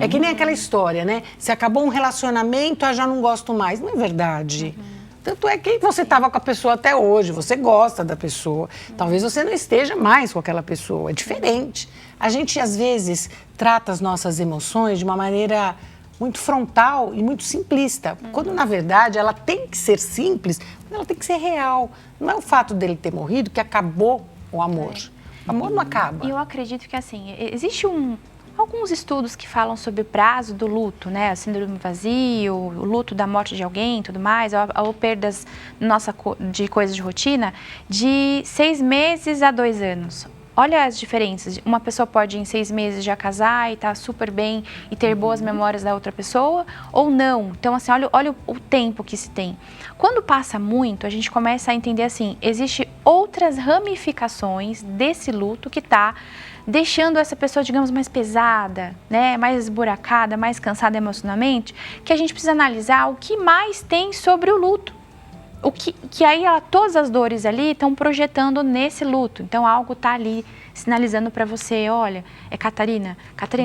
É que nem aquela história, né? Se acabou um relacionamento, já não gosto mais. Não é verdade. Tanto é que você estava com a pessoa até hoje, você gosta da pessoa. Talvez você não esteja mais com aquela pessoa, é diferente. A gente, às vezes, trata as nossas emoções de uma maneira muito frontal e muito simplista. Quando, na verdade, ela tem que ser simples, ela tem que ser real. Não é o fato dele ter morrido que acabou o amor. O amor não acaba. E eu acredito que, assim, existe alguns estudos que falam sobre o prazo do luto, né? A síndrome vazio, o luto da morte de alguém e tudo mais, ou perdas de coisas de rotina, de 6 meses a 2 anos. Olha as diferenças. Uma pessoa pode, em 6 meses, já casar e estar super bem e ter boas memórias da outra pessoa, ou não. Então, assim, olha o tempo que se tem. Quando passa muito, a gente começa a entender, assim, existem outras ramificações desse luto que está deixando essa pessoa, digamos, mais pesada, né? Mais esburacada, mais cansada emocionalmente, que a gente precisa analisar o que mais tem sobre o luto. Que aí todas as dores ali estão projetando nesse luto. Então, algo está ali sinalizando para você, olha, Catarina,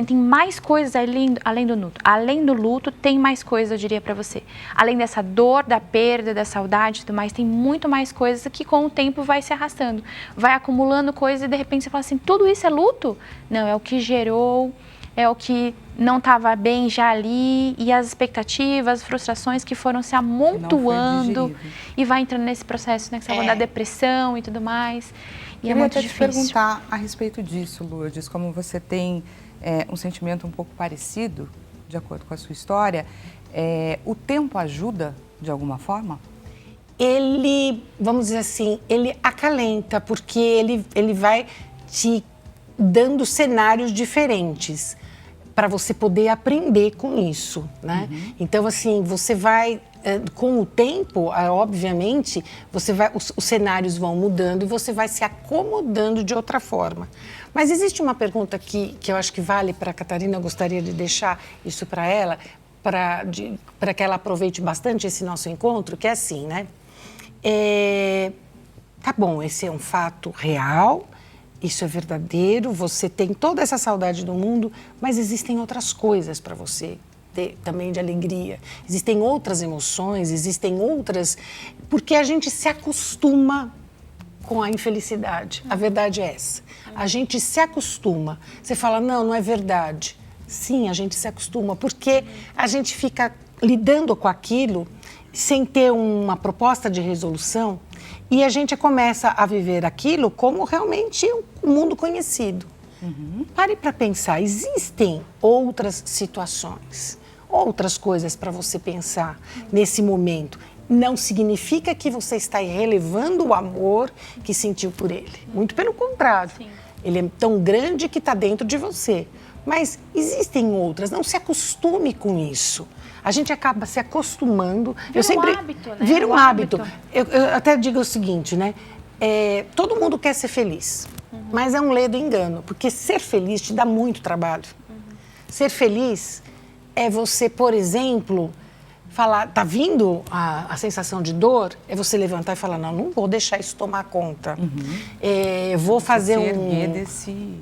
tem mais coisas além do luto. Além do luto, tem mais coisas, eu diria para você. Além dessa dor, da perda, da saudade e tudo mais, tem muito mais coisas que com o tempo vai se arrastando. Vai acumulando coisas e de repente você fala assim, tudo isso é luto? Não, é o que gerou, é o que não estava bem já ali, e as expectativas, as frustrações que foram se amontoando e vai entrando nesse processo, né, que você vai da depressão e tudo mais. E é muito difícil. Eu queria te perguntar a respeito disso, Lourdes, como você tem um sentimento um pouco parecido, de acordo com a sua história, o tempo ajuda de alguma forma? Ele, vamos dizer assim, ele acalenta, porque ele vai te dando cenários diferentes para você poder aprender com isso, né? Então, assim, você vai, com o tempo, obviamente, os cenários vão mudando e você vai se acomodando de outra forma. Mas existe uma pergunta que eu acho que vale para a Catarina, eu gostaria de deixar isso para ela, para que ela aproveite bastante esse nosso encontro, que é assim, né? Tá bom, esse é um fato real, isso é verdadeiro, você tem toda essa saudade do mundo, mas existem outras coisas para você ter também de alegria. Existem outras emoções, existem outras... Porque a gente se acostuma com a infelicidade. A verdade é essa. A gente se acostuma. Você fala, não é verdade. Sim, a gente se acostuma, porque a gente fica lidando com aquilo sem ter uma proposta de resolução. E a gente começa a viver aquilo como realmente um mundo conhecido. Pare para pensar, existem outras situações, outras coisas para você pensar nesse momento. Não significa que você está relevando o amor que sentiu por ele. Muito pelo contrário. Sim. Ele é tão grande que está dentro de você. Mas existem outras, não se acostume com isso. A gente acaba se acostumando. Vira um hábito, né? Vira um hábito. Eu até digo o seguinte, né? Todo mundo quer ser feliz, mas é um ledo engano, porque ser feliz te dá muito trabalho. Ser feliz é você, por exemplo, falar, tá vindo a sensação de dor, é você levantar e falar, não vou deixar isso tomar conta. Vou fazer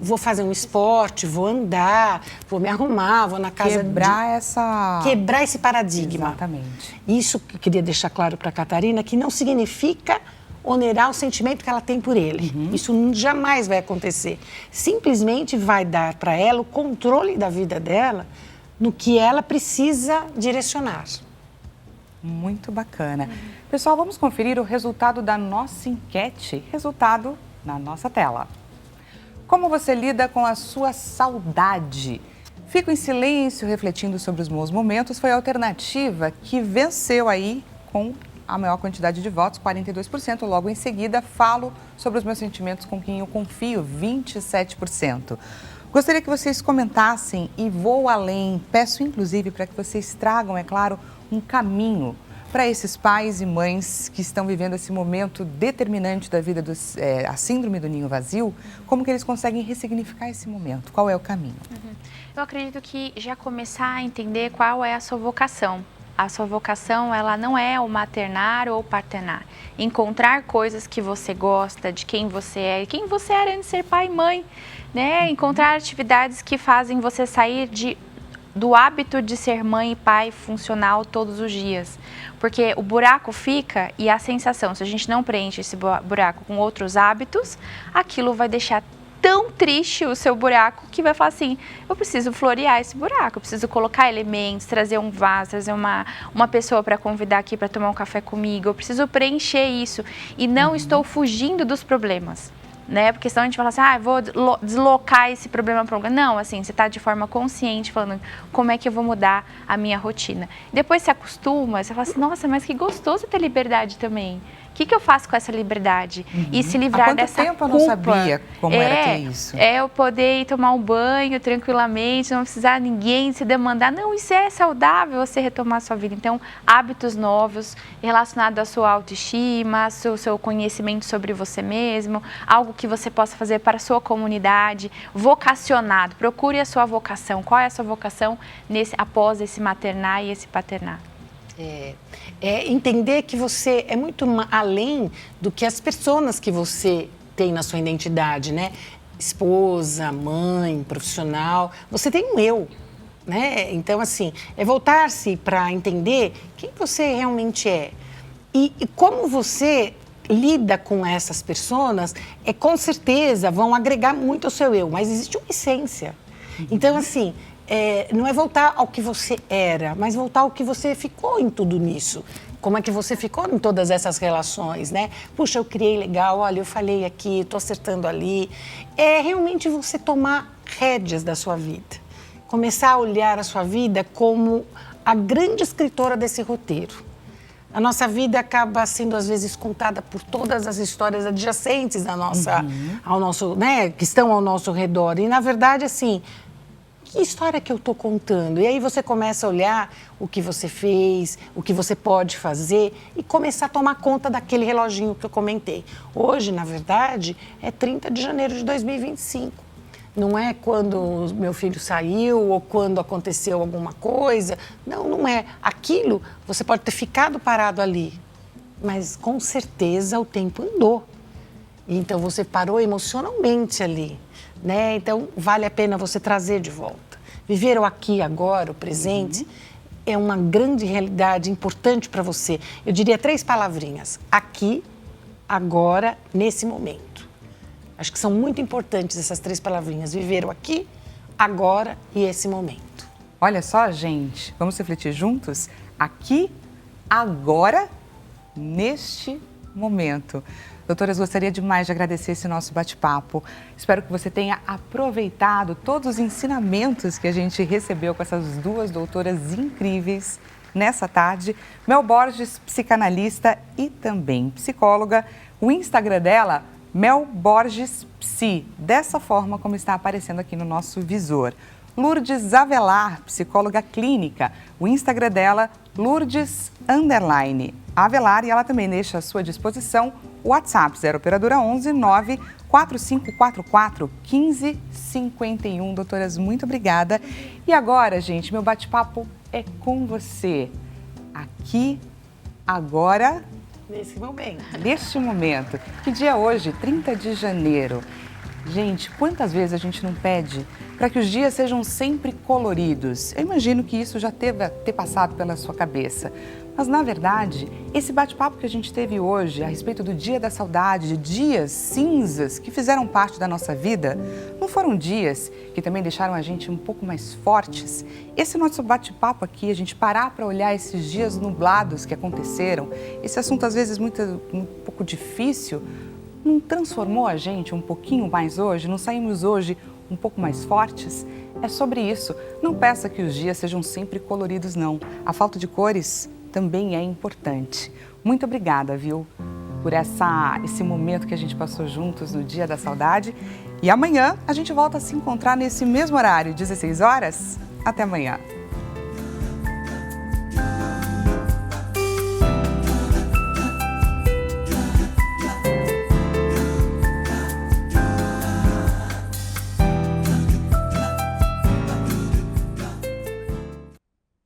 vou fazer um esporte, vou andar, vou me arrumar, vou na casa... Quebrar esse paradigma. Exatamente. Isso que eu queria deixar claro para a Catarina, que não significa onerar o sentimento que ela tem por ele. Isso jamais vai acontecer. Simplesmente vai dar para ela o controle da vida dela no que ela precisa direcionar. Muito bacana. Pessoal, vamos conferir o resultado da nossa enquete. Resultado na nossa tela. Como você lida com a sua saudade? Fico em silêncio, refletindo sobre os bons momentos, foi a alternativa que venceu aí com a maior quantidade de votos, 42%. Logo em seguida, falo sobre os meus sentimentos com quem eu confio, 27%. Gostaria que vocês comentassem e vou além. Peço, inclusive, para que vocês tragam, é claro, um caminho para esses pais e mães que estão vivendo esse momento determinante da vida, a síndrome do ninho vazio, como que eles conseguem ressignificar esse momento? Qual é o caminho? Eu acredito que já começar a entender qual é a sua vocação. A sua vocação, ela não é o maternar ou o paternar. Encontrar coisas que você gosta, de quem você é, e quem você era antes de ser pai e mãe, né? Encontrar atividades que fazem você sair do hábito de ser mãe e pai funcional todos os dias. Porque o buraco fica e a sensação, se a gente não preenche esse buraco com outros hábitos, aquilo vai deixar tão triste o seu buraco que vai falar assim, eu preciso florear esse buraco, eu preciso colocar elementos, trazer um vaso, trazer uma pessoa para convidar aqui para tomar um café comigo, eu preciso preencher isso e não estou fugindo dos problemas. Né? Porque senão a gente fala assim, vou deslocar esse problema para um lugar. Não, assim, você está de forma consciente falando como é que eu vou mudar a minha rotina. Depois se acostuma, você fala assim, nossa, mas que gostoso ter liberdade também. O que eu faço com essa liberdade? E se livrar dessa culpa. Há quanto tempo eu não sabia como era ter isso? Eu poder ir tomar um banho tranquilamente, não precisar ninguém se demandar. Não, isso é saudável, você retomar a sua vida. Então, hábitos novos relacionados à sua autoestima, ao seu conhecimento sobre você mesmo, algo que você possa fazer para a sua comunidade, vocacionado. Procure a sua vocação. Qual é a sua vocação após esse maternar e esse paternar? Entender que você é muito além do que as pessoas que você tem na sua identidade, né? esposa, mãe, profissional, você tem um eu, né? Então, assim, é voltar-se para entender quem você realmente é. E como você lida com essas pessoas, com certeza vão agregar muito ao seu eu, mas existe uma essência. Então, assim, não é voltar ao que você era, mas voltar ao que você ficou em tudo nisso. Como é que você ficou em todas essas relações, né? Puxa, eu criei legal, olha, eu falei aqui, estou acertando ali. É realmente você tomar rédeas da sua vida. Começar a olhar a sua vida como a grande escritora desse roteiro. A nossa vida acaba sendo, às vezes, contada por todas as histórias adjacentes à nossa, ao nosso, né, que estão ao nosso redor. E, na verdade, assim, que história que eu estou contando? E aí você começa a olhar o que você fez, o que você pode fazer e começar a tomar conta daquele reloginho que eu comentei. Hoje, na verdade, é 30 de janeiro de 2025. Não é quando meu filho saiu ou quando aconteceu alguma coisa. Não, não é. Aquilo, você pode ter ficado parado ali, mas com certeza o tempo andou. Então você parou emocionalmente ali, né? Então vale a pena você trazer de volta. Viver o aqui, agora, o presente, é uma grande realidade importante para você. Eu diria 3 palavrinhas: aqui, agora, nesse momento. Acho que são muito importantes essas 3 palavrinhas. Viver o aqui, agora e esse momento. Olha só, gente, vamos refletir juntos? Aqui, agora, neste momento. Doutoras, gostaria demais de agradecer esse nosso bate-papo. Espero que você tenha aproveitado todos os ensinamentos que a gente recebeu com essas 2 doutoras incríveis nessa tarde. Mel Borges, psicanalista e também psicóloga. O Instagram dela, Mel Borges Psi, dessa forma como está aparecendo aqui no nosso visor. Lourdes Avelar, psicóloga clínica. O Instagram dela, Lourdes_Avelar, e ela também deixa à sua disposição o WhatsApp 0 operadora 11 9 4544 1551. Doutoras, muito obrigada. E agora, gente, meu bate-papo é com você. Aqui, agora, Nesse momento. neste momento. Que dia é hoje? 30 de janeiro. Gente, quantas vezes a gente não pede para que os dias sejam sempre coloridos? Eu imagino que isso já ter passado pela sua cabeça. Mas, na verdade, esse bate-papo que a gente teve hoje a respeito do Dia da Saudade, de dias cinzas que fizeram parte da nossa vida, não foram dias que também deixaram a gente um pouco mais fortes? Esse nosso bate-papo aqui, a gente parar para olhar esses dias nublados que aconteceram, esse assunto às vezes um pouco difícil, não transformou a gente um pouquinho mais hoje? Não saímos hoje um pouco mais fortes? É sobre isso. Não peça que os dias sejam sempre coloridos, não. A falta de cores também é importante. Muito obrigada, viu, por esse momento que a gente passou juntos no Dia da Saudade. E amanhã a gente volta a se encontrar nesse mesmo horário, 16 horas. Até amanhã.